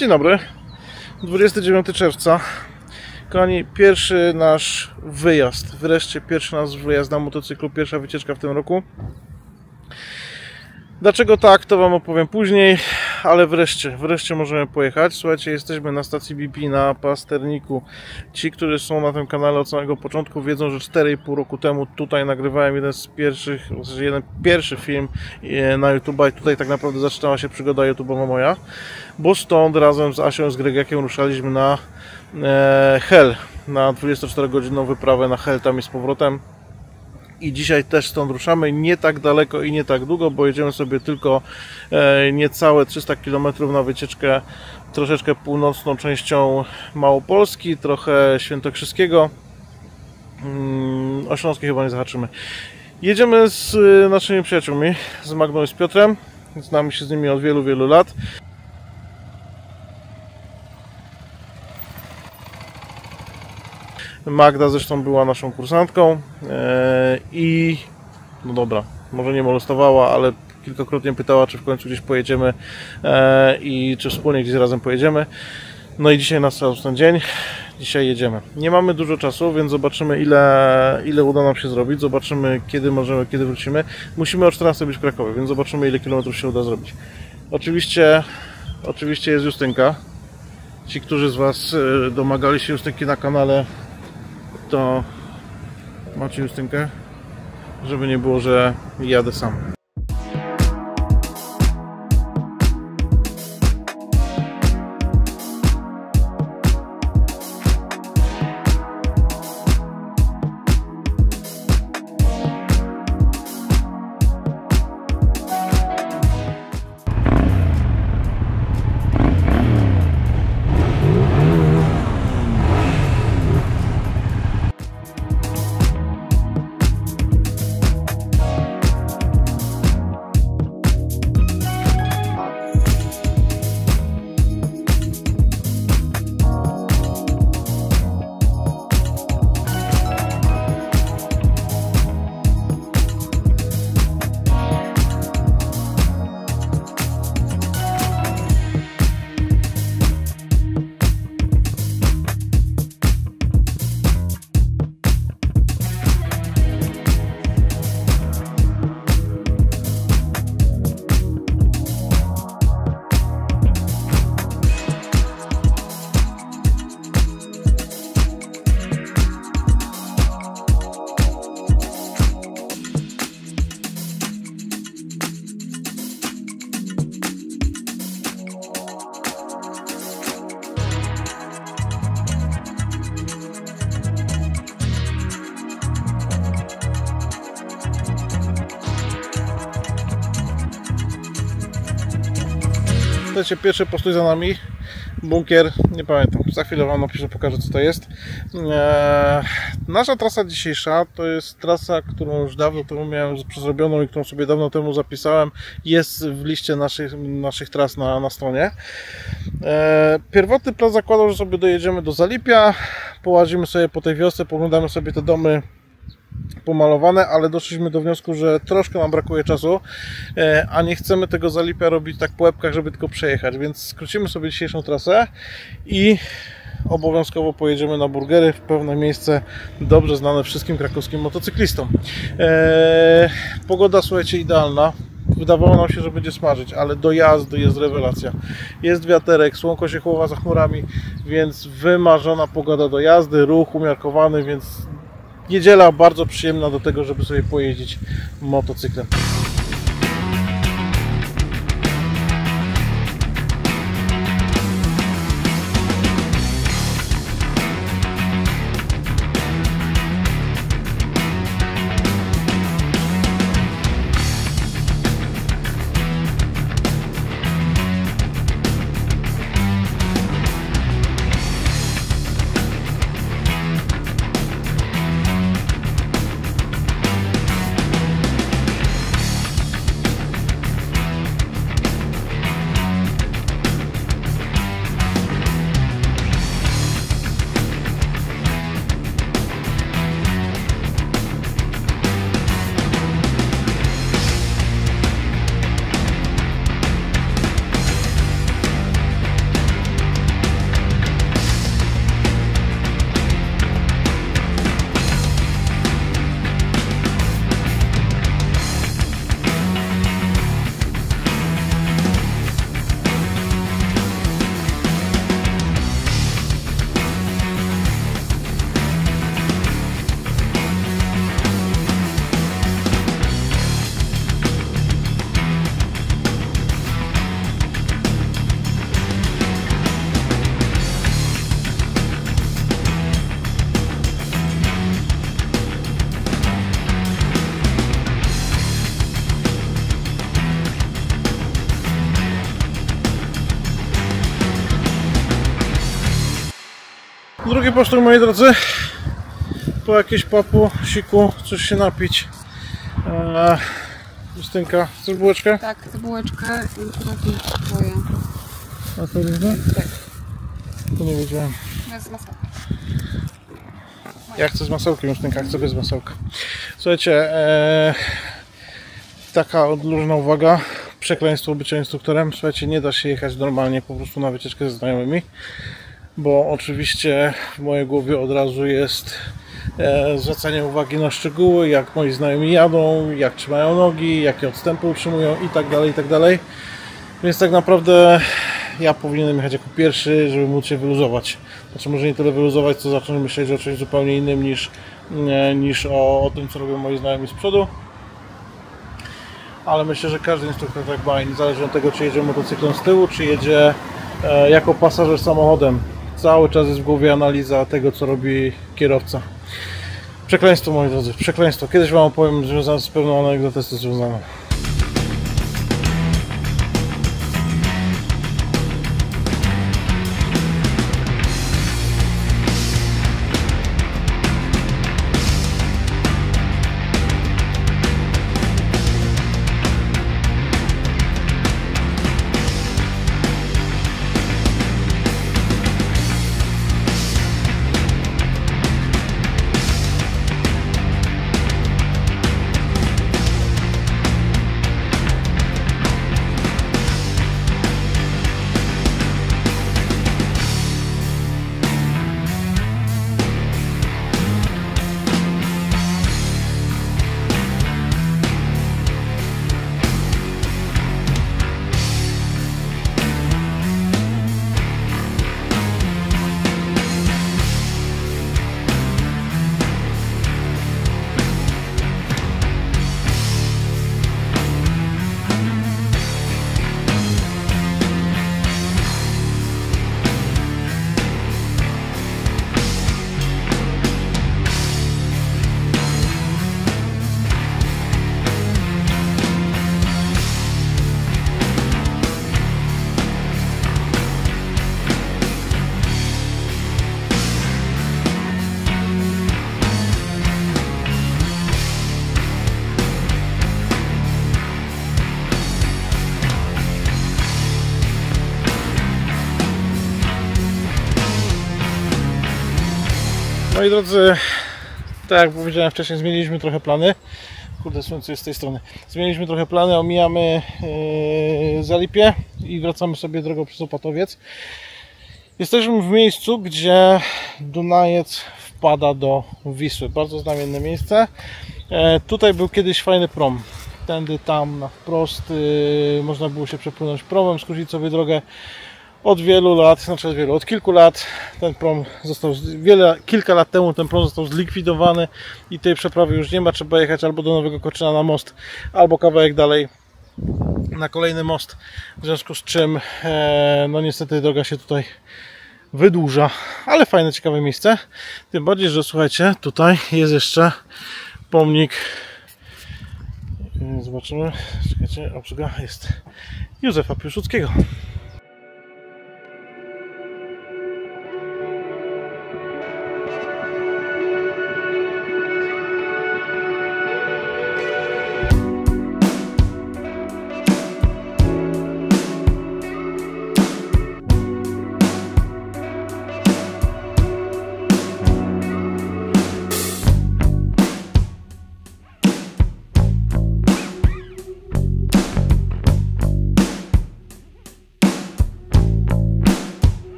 Dzień dobry, 29 czerwca. Kochani, pierwszy nasz wyjazd, wreszcie pierwszy nasz wyjazd na motocyklu, pierwsza wycieczka w tym roku. Dlaczego tak, to Wam opowiem później, ale wreszcie możemy pojechać. Słuchajcie, jesteśmy na stacji BP na Pasterniku. Ci, którzy są na tym kanale od samego początku, wiedzą, że 4,5 roku temu tutaj nagrywałem jeden pierwszy film na YouTube i tutaj tak naprawdę zaczynała się przygoda YouTube'owa moja, bo stąd razem z Asią, z Gregakiem ruszaliśmy na Hel, na 24-godzinną wyprawę na Hel, tam i z powrotem. I dzisiaj też stąd ruszamy, nie tak daleko i nie tak długo, bo jedziemy sobie tylko niecałe 300 km na wycieczkę troszeczkę północną częścią Małopolski, trochę Świętokrzyskiego. O Śląskie chyba nie zahaczymy. Jedziemy z naszymi przyjaciółmi, z Magdą i z Piotrem. Znamy się z nimi od wielu lat. Magda zresztą była naszą kursantką i no dobra, może nie molestowała, ale kilkakrotnie pytała, czy w końcu gdzieś pojedziemy i czy wspólnie gdzieś razem pojedziemy. No i dzisiaj nastał ten dzień, dzisiaj jedziemy. Nie mamy dużo czasu, więc zobaczymy ile uda nam się zrobić, zobaczymy kiedy możemy, kiedy wrócimy. Musimy o 14 być w Krakowie, więc zobaczymy ile kilometrów się uda zrobić. Oczywiście jest Justynka. Ci, którzy z Was domagali się Justynki na kanale, to macie Justynkę, żeby nie było, że jadę sam. Słuchajcie, pierwszy postój za nami, bunkier, nie pamiętam, za chwilę Wam napiszę, pokażę co to jest. Nasza trasa dzisiejsza to jest trasa, którą już dawno temu miałem zrobioną i którą sobie dawno temu zapisałem, jest w liście naszych tras na stronie. Pierwotny plan zakładał, że sobie dojedziemy do Zalipia, połazimy sobie po tej wiosce, poglądamy sobie te domy pomalowane, ale doszliśmy do wniosku, że troszkę nam brakuje czasu, a nie chcemy tego Zalipia robić tak po łebkach, żeby tylko przejechać, więc skrócimy sobie dzisiejszą trasę i obowiązkowo pojedziemy na burgery w pewne miejsce dobrze znane wszystkim krakowskim motocyklistom. Pogoda, słuchajcie, idealna. Wydawało nam się, że będzie smażyć, ale do jazdy jest rewelacja. Jest wiaterek, słonko się chowa za chmurami, więc wymarzona pogoda do jazdy, ruch umiarkowany, więc niedziela bardzo przyjemna do tego, żeby sobie pojeździć motocyklem. krótki postój, moi drodzy. Po jakieś papu, siku, coś się napić. Justynka, chcesz bułeczkę? Tak, chcę bułeczkę i taki twoje. A to różne? Tak. To nie wiedziałem. Bez masełka. Ja chcę z masełkiem, Justynka, chcę bez masełka. Słuchajcie, taka odluźna uwaga. Przekleństwo bycia instruktorem. Słuchajcie, nie da się jechać normalnie po prostu na wycieczkę ze znajomymi, bo oczywiście w mojej głowie od razu jest zwracanie uwagi na szczegóły, jak moi znajomi jadą, jak trzymają nogi, jakie odstępy utrzymują i tak dalej, i tak dalej. Więc tak naprawdę ja powinienem jechać jako pierwszy, żeby móc się wyluzować. Znaczy może nie tyle wyluzować, co zacząć myśleć o czymś zupełnie innym niż o tym, co robią moi znajomi z przodu. Ale myślę, że każdy instruktor tak ma, niezależnie od tego, czy jedzie motocyklem z tyłu, czy jedzie jako pasażer samochodem. Cały czas jest w głowie analiza tego, co robi kierowca. Przekleństwo, moi drodzy, przekleństwo. Kiedyś Wam opowiem związane z pewną anegdotą związaną. Moi drodzy, tak jak powiedziałem wcześniej, zmieniliśmy trochę plany. Kurde, słońce jest z tej strony. Zmieniliśmy trochę plany, omijamy Zalipie i wracamy sobie drogą przez Opatowiec. Jesteśmy w miejscu, gdzie Dunajec wpada do Wisły. Bardzo znamienne miejsce. Tutaj był kiedyś fajny prom. Tędy tam na wprost można było się przepłynąć promem, skrócić sobie drogę. Od wielu lat, znaczy od kilku lat ten prom został, kilka lat temu ten prom został zlikwidowany i tej przeprawy już nie ma. Trzeba jechać albo do Nowego Koczyna na most, albo kawałek dalej na kolejny most. W związku z czym, no niestety droga się tutaj wydłuża, ale fajne, ciekawe miejsce. Tym bardziej, że słuchajcie, tutaj jest jeszcze pomnik. Zobaczymy, czekajcie, obsługa jest Józefa Piłsudskiego.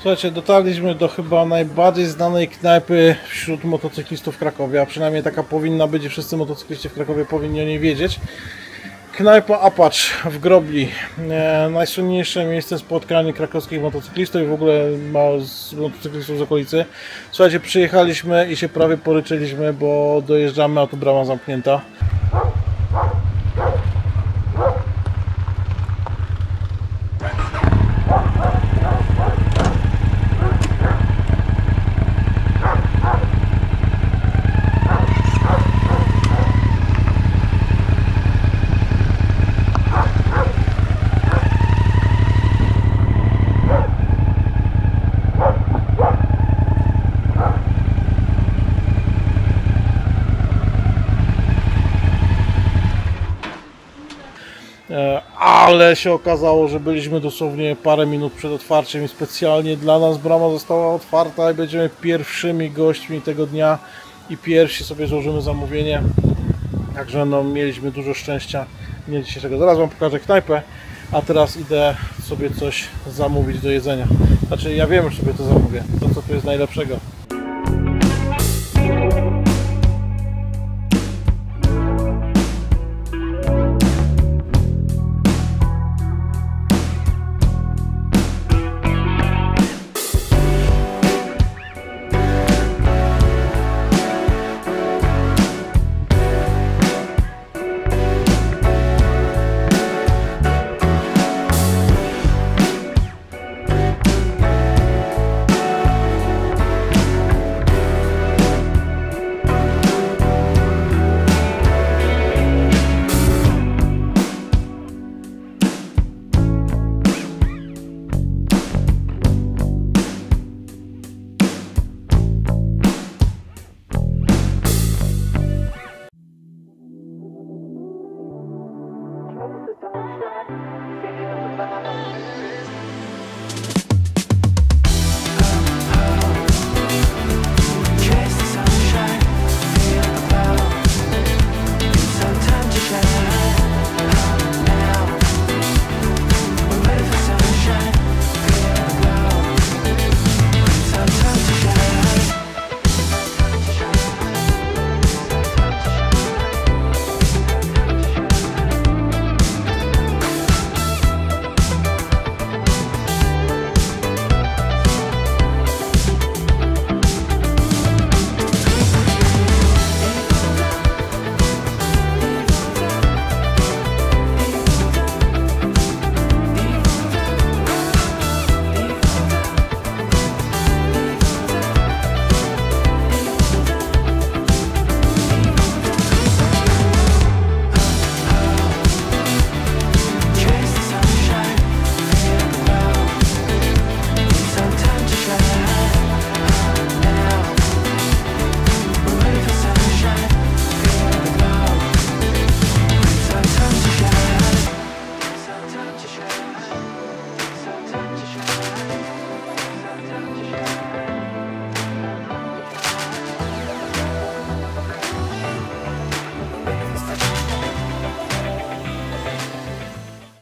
Słuchajcie, dotarliśmy do chyba najbardziej znanej knajpy wśród motocyklistów w Krakowie, a przynajmniej taka powinna być i wszyscy motocykliści w Krakowie powinni o niej wiedzieć. Knajpa Apacz w Grobli. Najsłynniejsze miejsce spotkań krakowskich motocyklistów i w ogóle motocyklistów z okolicy. Słuchajcie, przyjechaliśmy i się prawie poryczyliśmy, bo dojeżdżamy, a tu brama zamknięta. ale się okazało, że byliśmy dosłownie parę minut przed otwarciem i specjalnie dla nas brama została otwarta i będziemy pierwszymi gośćmi tego dnia i pierwsi sobie złożymy zamówienie. Także no, mieliśmy dużo szczęścia dnia dzisiejszego. Zaraz Wam pokażę knajpę, a teraz idę sobie coś zamówić do jedzenia. Znaczy ja wiem, że sobie to zamówię, to co tu jest najlepszego.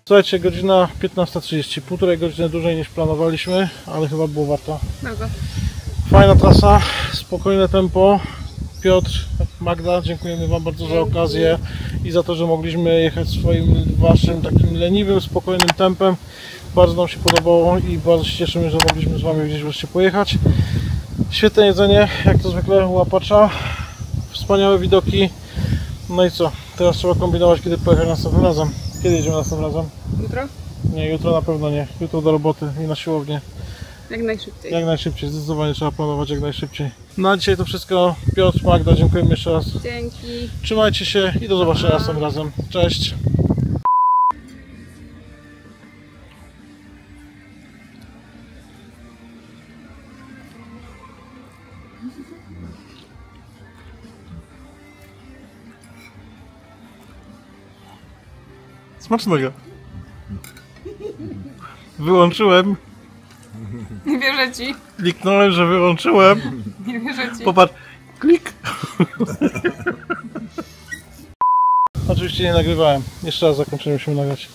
Słuchajcie, godzina 15:30, półtorej godziny dłużej niż planowaliśmy, ale chyba było warto. Mega. Fajna trasa, spokojne tempo. Piotr, Magda, dziękujemy Wam bardzo za okazję i za to, że mogliśmy jechać swoim Waszym takim leniwym, spokojnym tempem. Bardzo nam się podobało i bardzo się cieszymy, że mogliśmy z Wami gdzieś wreszcie pojechać. Świetne jedzenie, jak to zwykle łapacza. Wspaniałe widoki. No i co? Teraz trzeba kombinować, kiedy pojechać następnym razem. Kiedy jedziemy następnym razem? Jutro? Nie, jutro na pewno nie. Jutro do roboty i na siłownię. Jak najszybciej. Jak najszybciej, zdecydowanie trzeba planować jak najszybciej. Na dzisiaj to wszystko. Piotr, Magda, dziękujemy jeszcze raz. Dzięki. Trzymajcie się i do zobaczenia następnym razem. Cześć! Smacznego! Wyłączyłem. Nie wierzę Ci. Kliknąłem, że wyłączyłem. Nie wierzę Ci. Popatrz. Klik. Oczywiście nie nagrywałem. Jeszcze raz zakończymy, musimy nagrać.